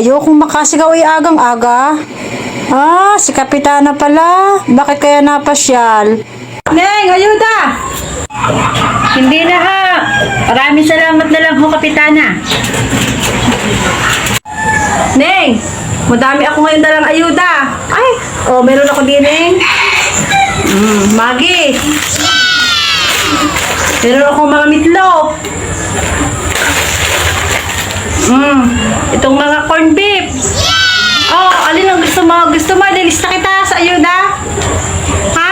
ayokong makasigaw ay agang-aga. Ah, si Kapitana pala. Bakit kaya napasyal? Neng, ayuda! Hindi na ha. Maraming salamat na lang ho, Kapitana. Neng, madami ako ngayon dalang ayuda. Ay, oh, meron ako din, Neng. Magi. Meron ako mga meatloaf. Itong mga corned beef. Oh, alin ang gusto mo? Gusto mo? Lilista kita sa ayuda? Ha?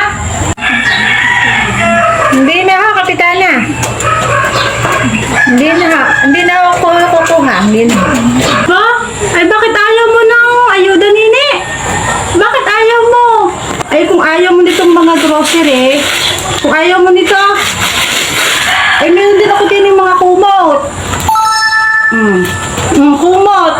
Hindi na ha, Kapitana. Hindi na ako kukuha. Hindi na. Ha? Ay, bakit ayaw mo ng ayuda, Nini? Bakit ayaw mo? Ay, kung ayaw mo nitong mga grocery, kung ayaw mo nito, ay, meron din ako din yung mga kumot. Kumot.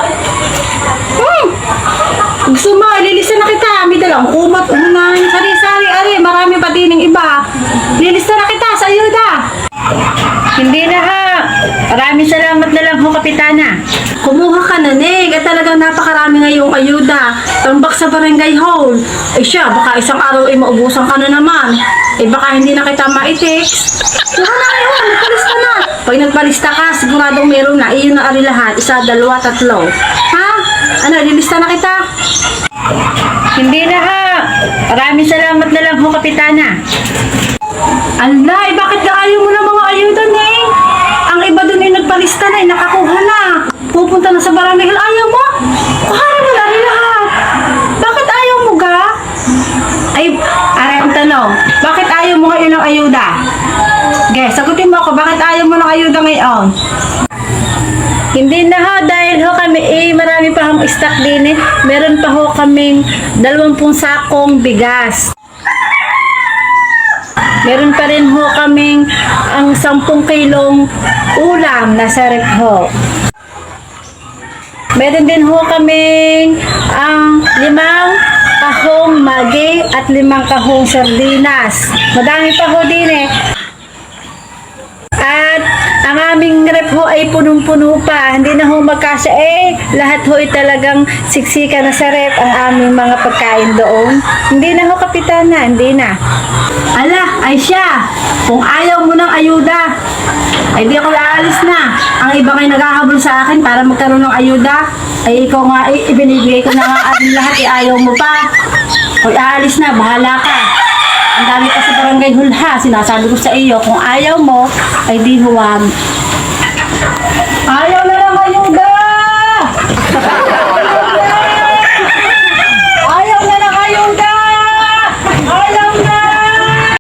Gusto mo, ililista na kita. May dalang kumot. Unahin, sari-sari, ari. Marami pa din yung iba. Lilista na kita sa ayuda. Hindi na ha. Maraming salamat na lang ho, Kapitana. Kumuha ka na, Neg. At talagang napakarami ngayong ayuda. Tambak sa barangay hall. Eh siya, baka isang araw ay maubusan ka na naman. Eh baka hindi na kita ma-text. Kuha na kayo, nagpalista na. Pag nagpalista ka, siguradong meron na. Iyon na ari lahat. Isa, dalawa, tatlo. Ha? Ano, lilista na kita? Hindi na ha. Maraming salamat na lang ho, Kapitana. Alay, bakit ka ayaw mo ng mga ayuda, Neng? Ang iba doon ay nagpalista na, nakakuha na. Pupunta na sa barangay hall. Ayaw mo? Kuha na mo na rin lahat. Bakit ayaw mo ga? Ay, aray ang tanong. Bakit ayaw mo ngayon ng ayuda? Okay, sagutin mo ako. Bakit ayaw mo ng ayuda ngayon? Hindi na ho, dahil ho kami, marami pa hong stock din eh. Meron pa ho kaming 20 sakong bigas. Meron pa rin ho kaming ang 10 kilong ulam na sarip ho. Meron din ho kaming ang 5 kahong magi at 5 kahong sardinas. Madami pa ho din eh. At ang aming rep ho ay punong-puno pa. Hindi na ho magkasya lahat ho ay talagang siksika na sa rep ang aming mga pagkain doon. Hindi na ho, Kapitana, hindi na. Ala, ay siya. Kung ayaw mo ng ayuda, ay di ako aalis na. Ang iba kayo naghahabol sa akin para magkaroon ng ayuda. Ay ikaw nga, ibinibigay ko na nga at lahat, ayaw mo pa. O aalis na, bahala ka. Ang dami pa sa barangay hall ha. Sinasabi ko sa iyo, kung ayaw mo, ay di huwag.